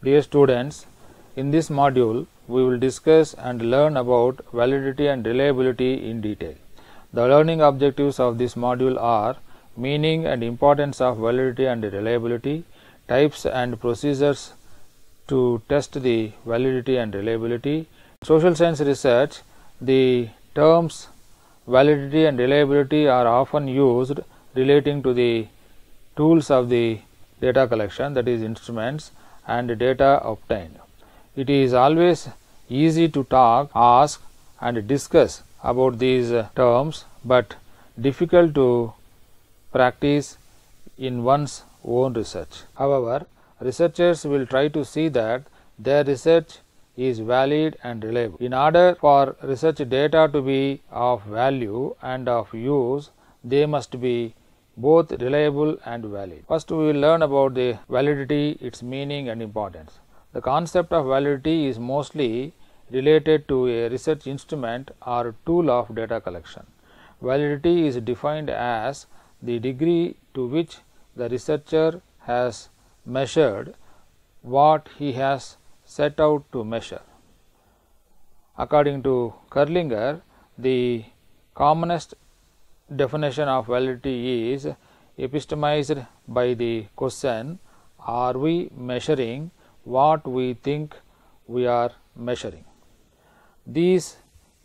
Dear students, in this module we will discuss and learn about validity and reliability in detail. The learning objectives of this module are meaning and importance of validity and reliability, types and procedures to test the validity and reliability. Social science research, the terms validity and reliability are often used relating to the tools of the data collection, that is instruments and data obtained. It is always easy to talk, ask and discuss about these terms, but difficult to practice in one's own research. However, researchers will try to see that their research is valid and reliable. In order for research data to be of value and of use, they must be both reliable and valid. First, we will learn about the validity, its meaning and importance. The concept of validity is mostly related to a research instrument or tool of data collection. Validity is defined as the degree to which the researcher has measured what he has set out to measure. According to Curlinger, the commonest definition of validity is epistemized by the question, are we measuring what we think we are measuring? These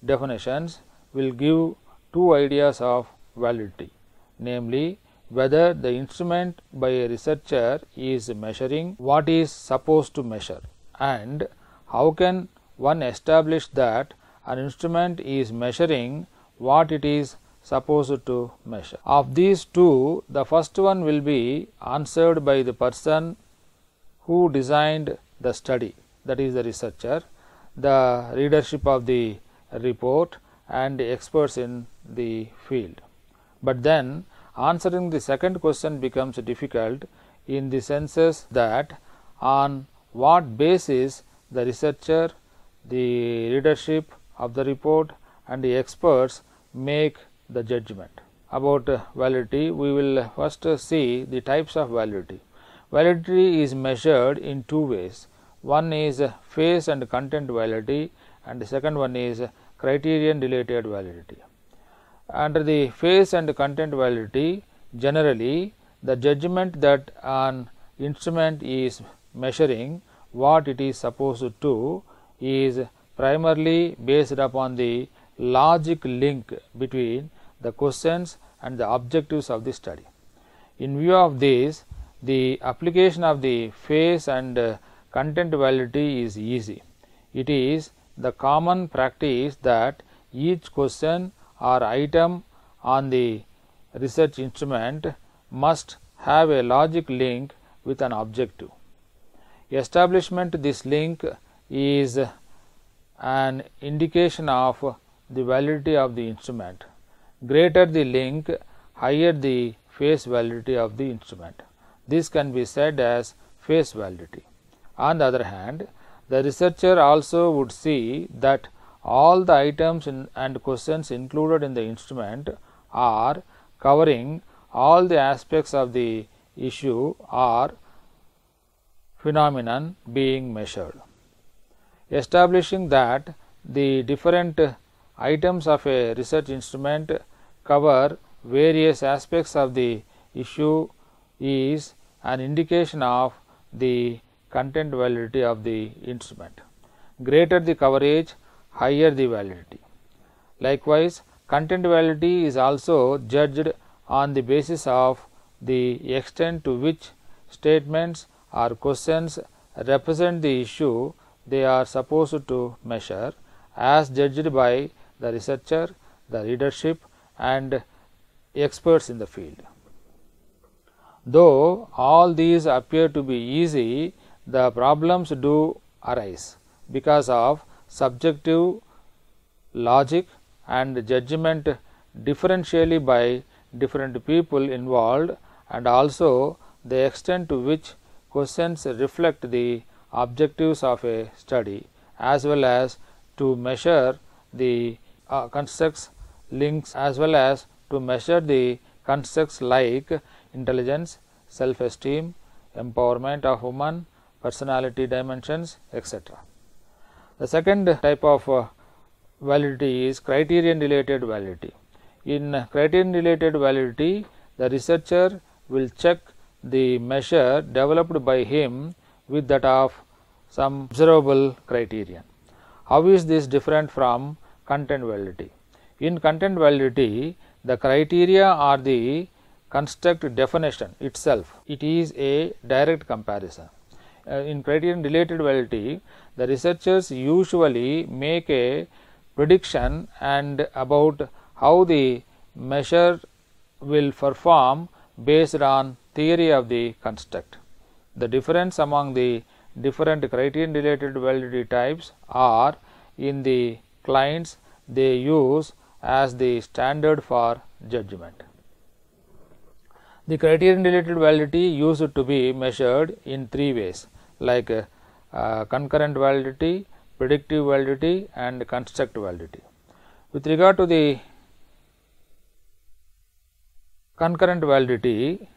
definitions will give two ideas of validity, namely whether the instrument by a researcher is measuring what is supposed to measure, and how can one establish that an instrument is measuring what it is supposed to measure. Of these two, the first one will be answered by the person who designed the study, that is the researcher, the readership of the report and experts in the field. But then answering the second question becomes difficult in the senses that on what basis the researcher, the readership of the report and the experts make the judgment. About validity, we will first see the types of validity. Validity is measured in two ways. One is phase and content validity and the second one is criterion related validity. Under the phase and content validity, generally the judgment that an instrument is measuring what it is supposed to is primarily based upon the logic link between the questions and the objectives of the study. In view of this, the application of the phase and content validity is easy. It is the common practice that each question or item on the research instrument must have a logic link with an objective. Establishment this link is an indication of the validity of the instrument. Greater the link, higher the phase validity of the instrument. This can be said as phase validity. On the other hand, the researcher also would see that all the items and questions included in the instrument are covering all the aspects of the issue or phenomenon being measured. Establishing that the different items of a research instrument cover various aspects of the issue is an indication of the content validity of the instrument. Greater the coverage, higher the validity. Likewise, content validity is also judged on the basis of the extent to which statements or questions represent the issue they are supposed to measure, as judged by the researcher, the readership and experts in the field. Though all these appear to be easy, the problems do arise because of subjective logic and judgment differentially by different people involved, and also the extent to which questions reflect the objectives of a study, as well as to measure the constructs, links, as well as to measure the constructs like intelligence, self-esteem, empowerment of women, personality dimensions, etc. The second type of validity is criterion related validity. In criterion related validity, the researcher will check the measure developed by him with that of some observable criterion. How is this different from content validity? In content validity, the criteria are the construct definition itself. It is a direct comparison. In criterion related validity, the researchers usually make a prediction and about how the measure will perform based on theory of the construct. The difference among the different criterion related validity types are in the clients they use as the standard for judgment. The criterion related validity used to be measured in three ways, like concurrent validity, predictive validity and construct validity. With regard to the concurrent validity,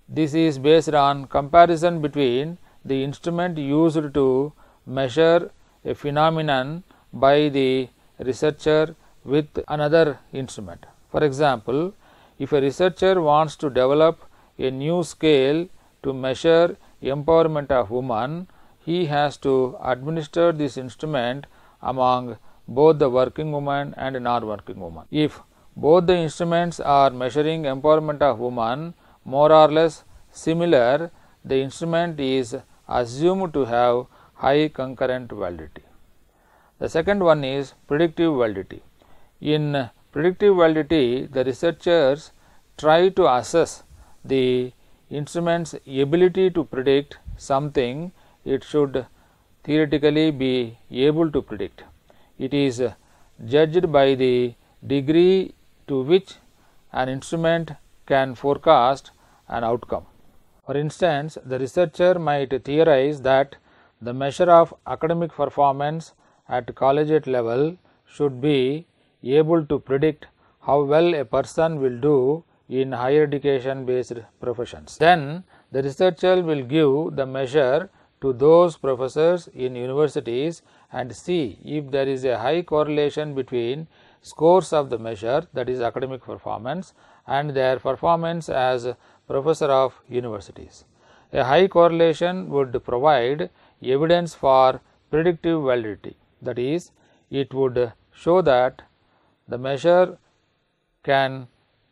this is based on comparison between the instrument used to measure a phenomenon by the researcher with another instrument. For example, if a researcher wants to develop a new scale to measure empowerment of women, he has to administer this instrument among both the working woman and non-working woman. If both the instruments are measuring empowerment of women more or less similar, the instrument is assumed to have high concurrent validity. The second one is predictive validity. In predictive validity, the researchers try to assess the instrument's ability to predict something it should theoretically be able to predict. It is judged by the degree to which an instrument can forecast an outcome. For instance, the researcher might theorize that the measure of academic performance at collegiate level should be able to predict how well a person will do in higher education based professions. Then the researcher will give the measure to those professors in universities and see if there is a high correlation between scores of the measure, that is academic performance, and their performance as professor of universities. A high correlation would provide evidence for predictive validity, that is, it would show that the measure can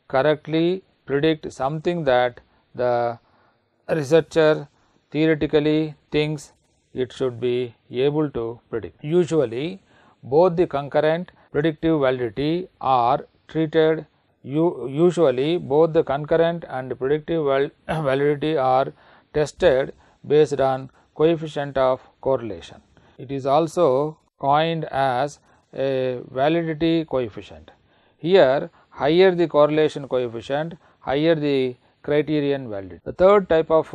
correctly predict something that the researcher theoretically thinks it should be able to predict. Usually, both the concurrent predictive validity are treated. Usually, both the concurrent and predictive validity are tested based on coefficient of correlation. It is also coined as a validity coefficient. Here, higher the correlation coefficient, higher the criterion validity. The third type of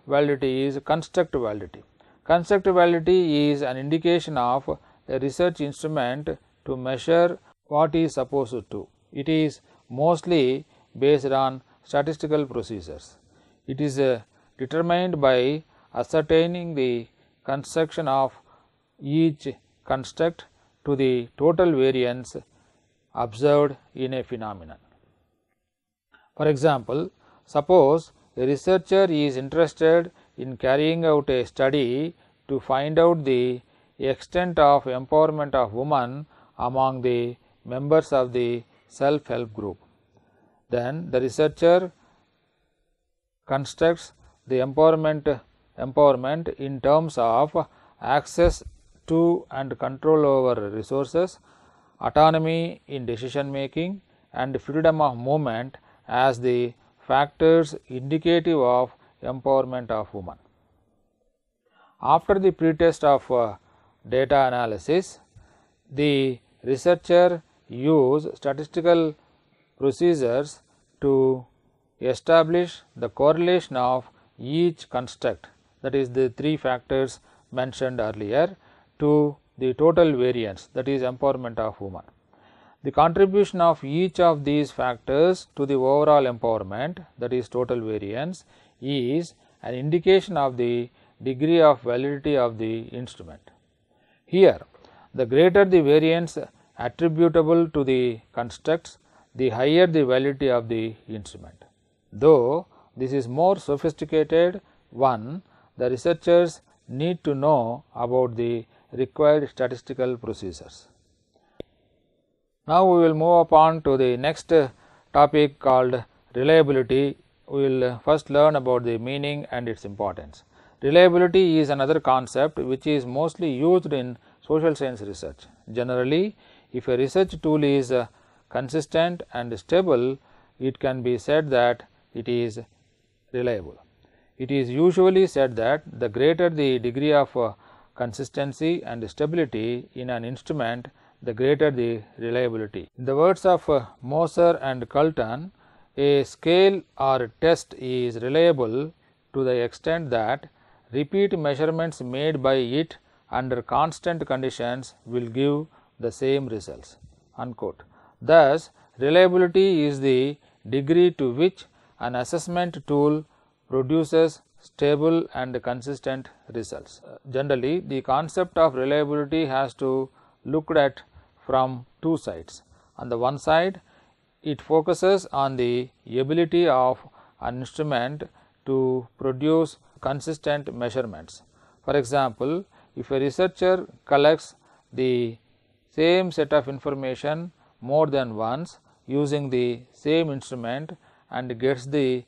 validity is construct validity. Construct validity is an indication of a research instrument to measure what is supposed to. It is mostly based on statistical procedures. It is determined by ascertaining the construction of each construct to the total variance observed in a phenomenon. For example, suppose a researcher is interested in carrying out a study to find out the extent of empowerment of women among the members of the self-help group. Then the researcher constructs the empowerment in terms of access to and control over resources, autonomy in decision making and freedom of movement as the factors indicative of empowerment of women. After the pretest of data analysis, the researcher use statistical procedures to establish the correlation of each construct, that is the three factors mentioned earlier, to the total variance, that is empowerment of women. The contribution of each of these factors to the overall empowerment, that is total variance, is an indication of the degree of validity of the instrument. Here, the greater the variance attributable to the constructs, the higher the validity of the instrument. Though this is more sophisticated one, the researchers need to know about the required statistical procedures. Now, we will move upon to the next topic called reliability. We will first learn about the meaning and its importance. Reliability is another concept which is mostly used in social science research. Generally, if a research tool is consistent and stable, it can be said that it is reliable. It is usually said that the greater the degree of consistency and stability in an instrument, the greater the reliability. In the words of Moser and Colton, a scale or test is reliable to the extent that repeat measurements made by it under constant conditions will give the same results, unquote. Thus, reliability is the degree to which an assessment tool produces stable and consistent results. Generally, the concept of reliability has to looked at from two sides. On the one side, it focuses on the ability of an instrument to produce consistent measurements. For example, if a researcher collects the same set of information more than once using the same instrument and gets the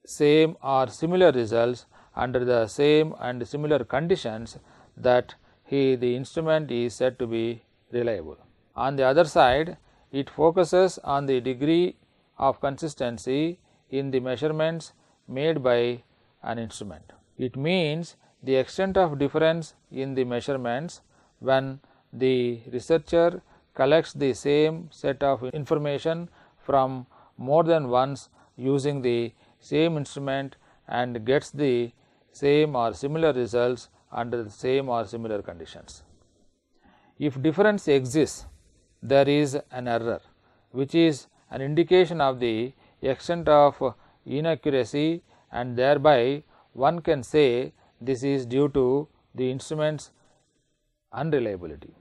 same or similar results under the same and similar conditions, that the instrument is said to be reliable. On the other side, it focuses on the degree of consistency in the measurements made by an instrument. It means the extent of difference in the measurements when the researcher collects the same set of information from more than once using the same instrument and gets the same or similar results under the same or similar conditions. If difference exists, there is an error, which is an indication of the extent of inaccuracy, and thereby one can say this is due to the instrument's unreliability.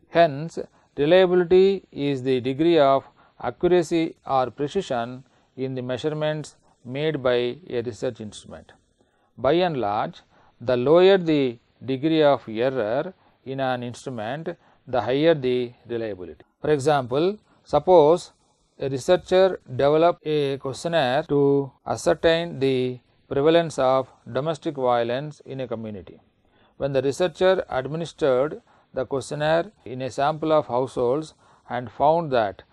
Hence, reliability is the degree of accuracy or precision in the measurements made by a research instrument. By and large, the lower the degree of error in an instrument, the higher the reliability. For example, suppose a researcher developed a questionnaire to ascertain the prevalence of domestic violence in a community. When the researcher administered the questionnaire in a sample of households and found that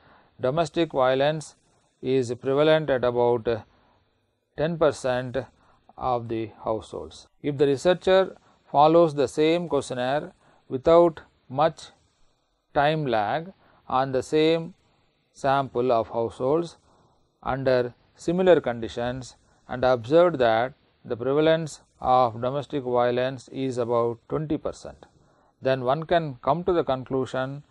domestic violence is prevalent at about 10% of the households. If the researcher follows the same questionnaire without much time lag on the same sample of households under similar conditions and observed that the prevalence of domestic violence is about 20%, then one can come to the conclusion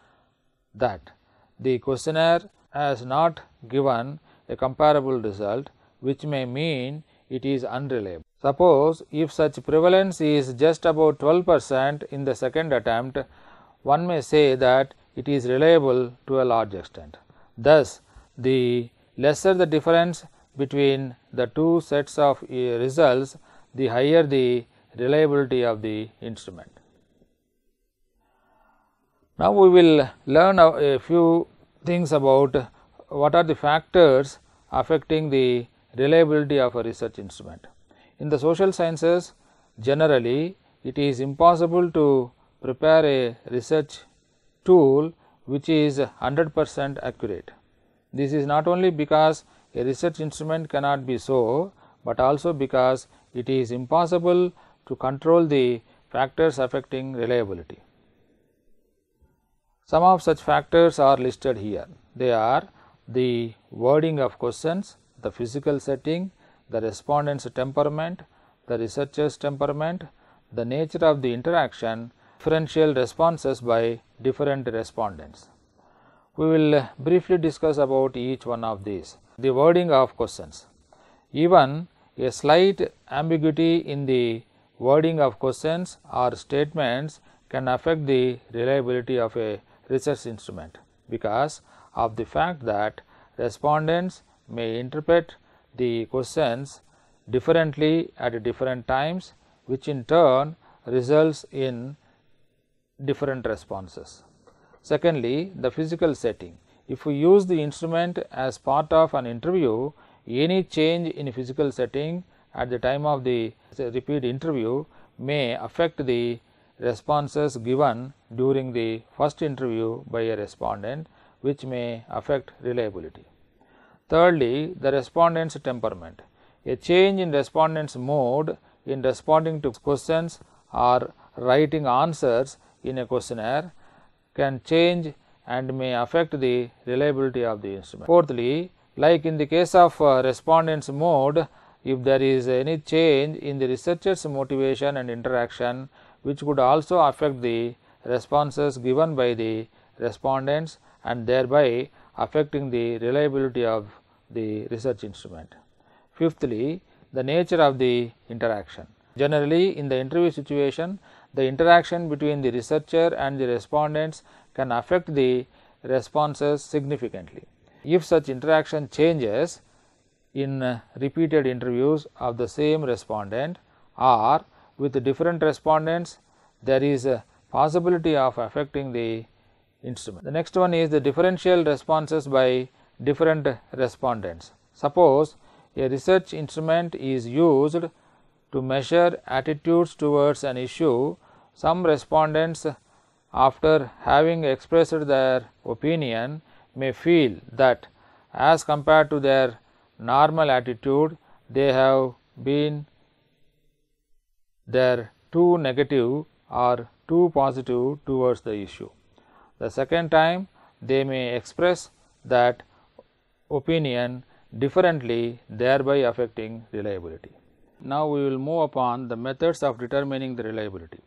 that the questionnaire has not given a comparable result, which may mean it is unreliable. Suppose if such prevalence is just about 12% in the second attempt, one may say that it is reliable to a large extent. Thus, the lesser the difference between the two sets of results, the higher the reliability of the instrument. Now, we will learn a few things about what are the factors affecting the reliability of a research instrument. In the social sciences, generally it is impossible to prepare a research tool which is 100% accurate. This is not only because a research instrument cannot be so, but also because it is impossible to control the factors affecting reliability. Some of such factors are listed here. They are the wording of questions, the physical setting, the respondent's temperament, the researcher's temperament, the nature of the interaction, differential responses by different respondents. We will briefly discuss about each one of these. The wording of questions. Even a slight ambiguity in the wording of questions or statements can affect the reliability of a research instrument, because of the fact that respondents may interpret the questions differently at different times, which in turn results in different responses. Secondly, the physical setting. If we use the instrument as part of an interview, any change in physical setting at the time of the repeat interview may affect the responses given during the first interview by a respondent, which may affect reliability. Thirdly, the respondent's temperament. A change in respondent's mode in responding to questions or writing answers in a questionnaire can change and may affect the reliability of the instrument. Fourthly, like in the case of respondent's mode, if there is any change in the researcher's motivation and interaction, which could also affect the responses given by the respondents and thereby affecting the reliability of the research instrument. Fifthly, the nature of the interaction. Generally, in the interview situation, the interaction between the researcher and the respondents can affect the responses significantly. If such interaction changes in repeated interviews of the same respondent or with different respondents, there is a possibility of affecting the instrument. The next one is the differential responses by different respondents. Suppose a research instrument is used to measure attitudes towards an issue. Some respondents, after having expressed their opinion, may feel that as compared to their normal attitude, they have been too negative or too positive towards the issue. The second time, they may express that opinion differently, thereby affecting reliability. Now, we will move upon the methods of determining the reliability.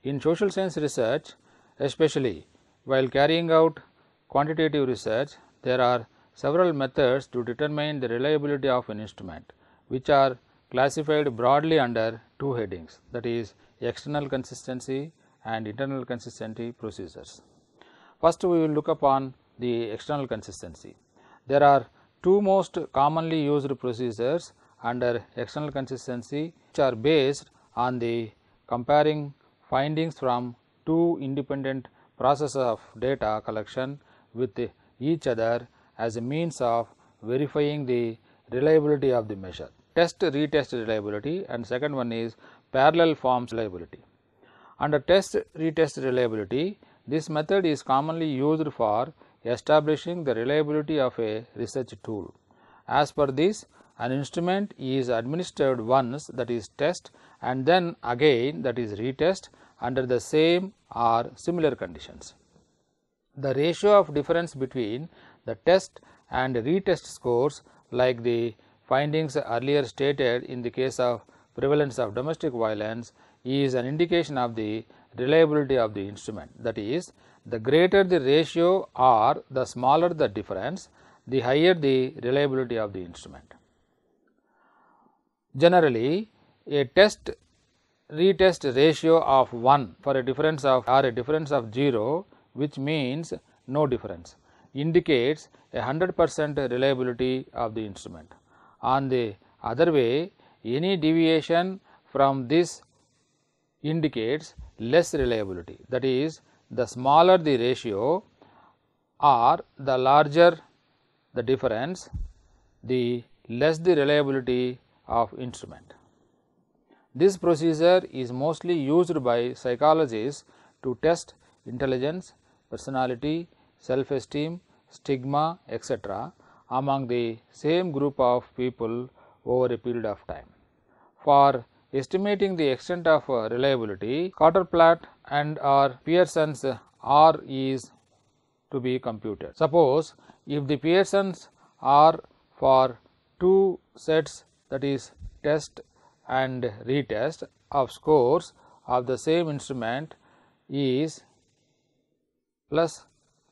In social science research, especially while carrying out quantitative research, there are several methods to determine the reliability of an instrument, which are classified broadly under two headings, that is external consistency and internal consistency procedures. First, we will look upon the external consistency. There are two most commonly used procedures under external consistency, which are based on the comparing findings from two independent processes of data collection with each other as a means of verifying the reliability of the measure. Test retest reliability, and second one is parallel forms reliability. Under test retest reliability, this method is commonly used for establishing the reliability of a research tool. As per this, an instrument is administered once, that is test, and then again, that is retest, under the same or similar conditions. The ratio of difference between the test and retest scores, like the findings earlier stated in the case of prevalence of domestic violence, is an indication of the reliability of the instrument. That is, the greater the ratio or the smaller the difference, the higher the reliability of the instrument. Generally, a test retest ratio of 1 for a difference of 0, which means no difference, indicates 100% reliability of the instrument. On the other way, any deviation from this indicates less reliability. That is, the smaller the ratio or the larger the difference, the less the reliability of instrument. This procedure is mostly used by psychologists to test intelligence, personality, self-esteem, stigma, etc. among the same group of people over a period of time. For estimating the extent of reliability, Scatterplot and or Pearson's R is to be computed. Suppose if the Pearson's R for two sets, that is test and retest, of scores of the same instrument is plus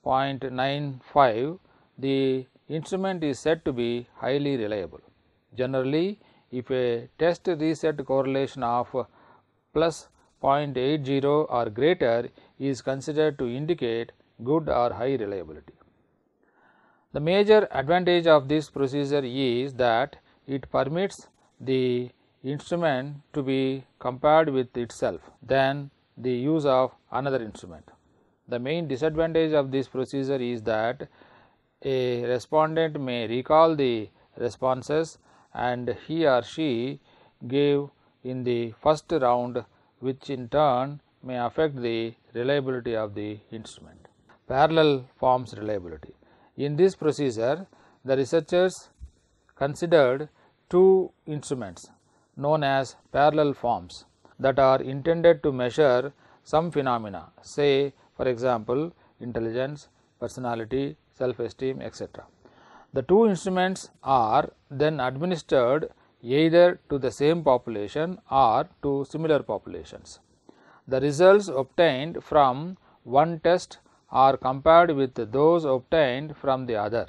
0.95, the instrument is said to be highly reliable. Generally, if a test reset correlation of plus 0.80 or greater is considered to indicate good or high reliability. The major advantage of this procedure is that it permits the instrument to be compared with itself than the use of another instrument. The main disadvantage of this procedure is that a respondent may recall the responses and he or she gave in the first round, which in turn may affect the reliability of the instrument. Parallel forms reliability. In this procedure, the researchers considered two instruments known as parallel forms that are intended to measure some phenomena, say for example intelligence, personality, self-esteem, etc. The two instruments are then administered either to the same population or to similar populations. The results obtained from one test are compared with those obtained from the other.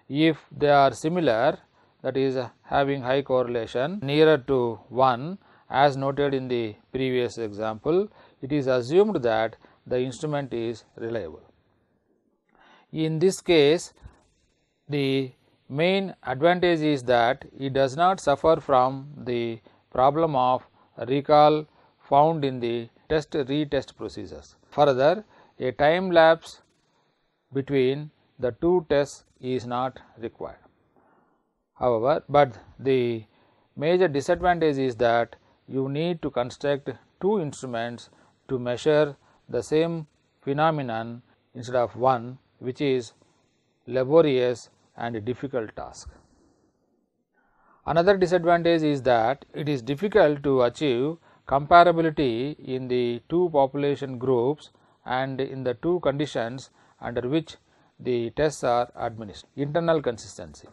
If they are similar, that is having high correlation nearer to 1 as noted in the previous example, it is assumed that the instrument is reliable. In this case, the main advantage is that it does not suffer from the problem of recall found in the test-retest procedures. Further, a time lapse between the two tests is not required. However, but the major disadvantage is that you need to construct two instruments to measure the same phenomenon instead of one, which is laborious and a difficult task. Another disadvantage is that it is difficult to achieve comparability in the two population groups and in the two conditions under which the tests are administered. Internal consistency.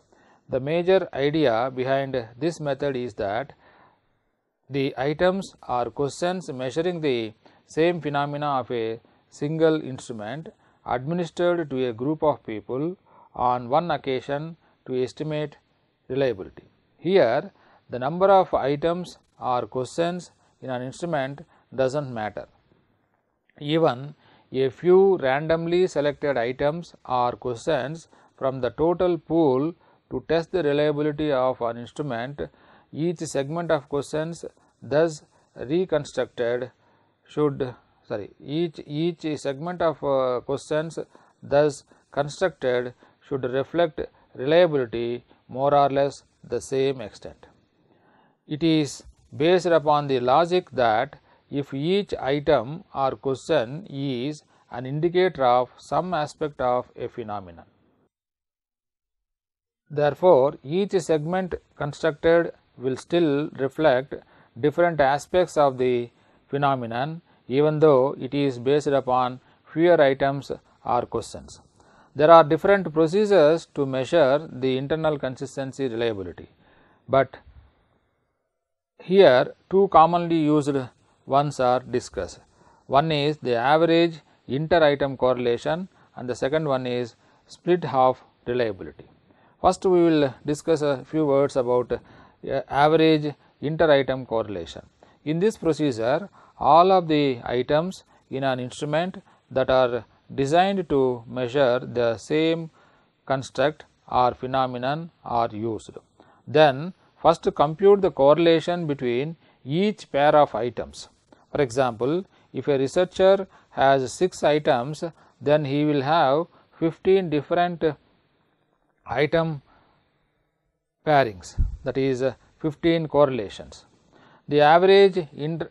The major idea behind this method is that the items or questions measuring the same phenomena of a single instrument administered to a group of people on one occasion to estimate reliability. Here, the number of items or questions in an instrument does not matter. Even a few randomly selected items or questions from the total pool to test the reliability of an instrument, each segment of questions thus reconstructed should each segment of questions thus constructed should reflect reliability more or less the same extent. It is based upon the logic that if each item or question is an indicator of some aspect of a phenomenon, therefore, each segment constructed will still reflect different aspects of the phenomenon, even though it is based upon fewer items or questions. There are different procedures to measure the internal consistency reliability, but here two commonly used ones are discussed. One is the average inter-item correlation and the second one is split half reliability. First, we will discuss a few words about average inter-item correlation. In this procedure, all of the items in an instrument that are designed to measure the same construct or phenomenon are used. Then, first compute the correlation between each pair of items. For example, if a researcher has 6 items, then he will have 15 different item pairings, that is 15 correlations. The average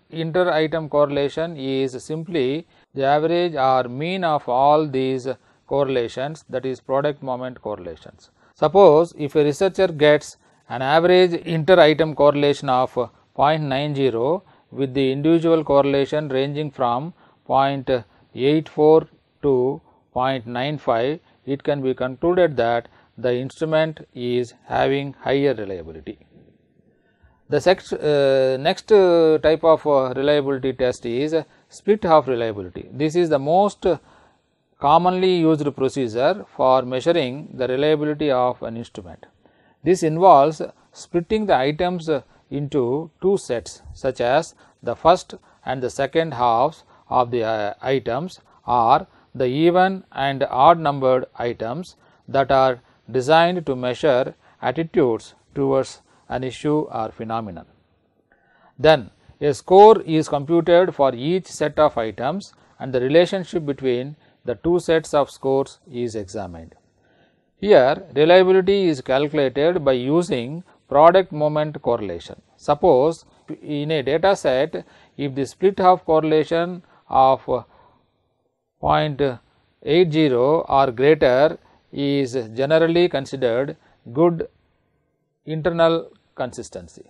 inter-item correlation is simply the average or mean of all these correlations, that is product moment correlations. Suppose if a researcher gets an average inter-item correlation of 0.90 with the individual correlation ranging from 0.84 to 0.95, it can be concluded that the instrument is having higher reliability. The next type of reliability test is split half reliability. This is the most commonly used procedure for measuring the reliability of an instrument. This involves splitting the items into two sets, such as the first and the second halves of the items are the even and odd numbered items that are designed to measure attitudes towards an issue or phenomenon. Then a score is computed for each set of items and the relationship between the two sets of scores is examined. Here reliability is calculated by using product moment correlation. Suppose in a data set, if the split half correlation of 0.80 or greater is generally considered good internal consistency.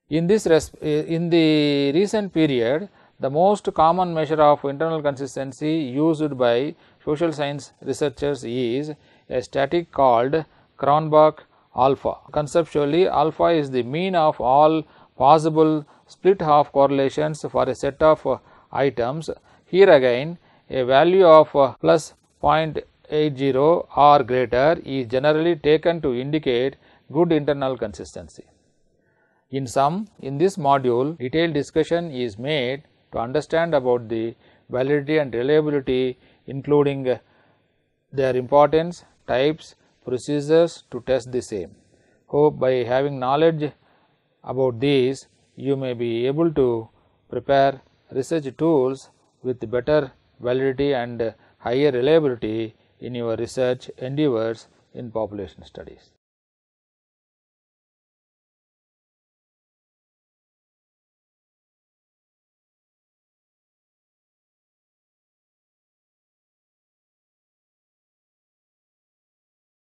In the recent period, the most common measure of internal consistency used by social science researchers is a statistic called Cronbach alpha. Conceptually, alpha is the mean of all possible split half correlations for a set of items. Here again, a value of plus 0.80 or greater is generally taken to indicate good internal consistency. In sum, in this module, detailed discussion is made to understand about the validity and reliability, including their importance, types, procedures to test the same. Hope by having knowledge about these, you may be able to prepare research tools with better validity and higher reliability in your research endeavors in population studies.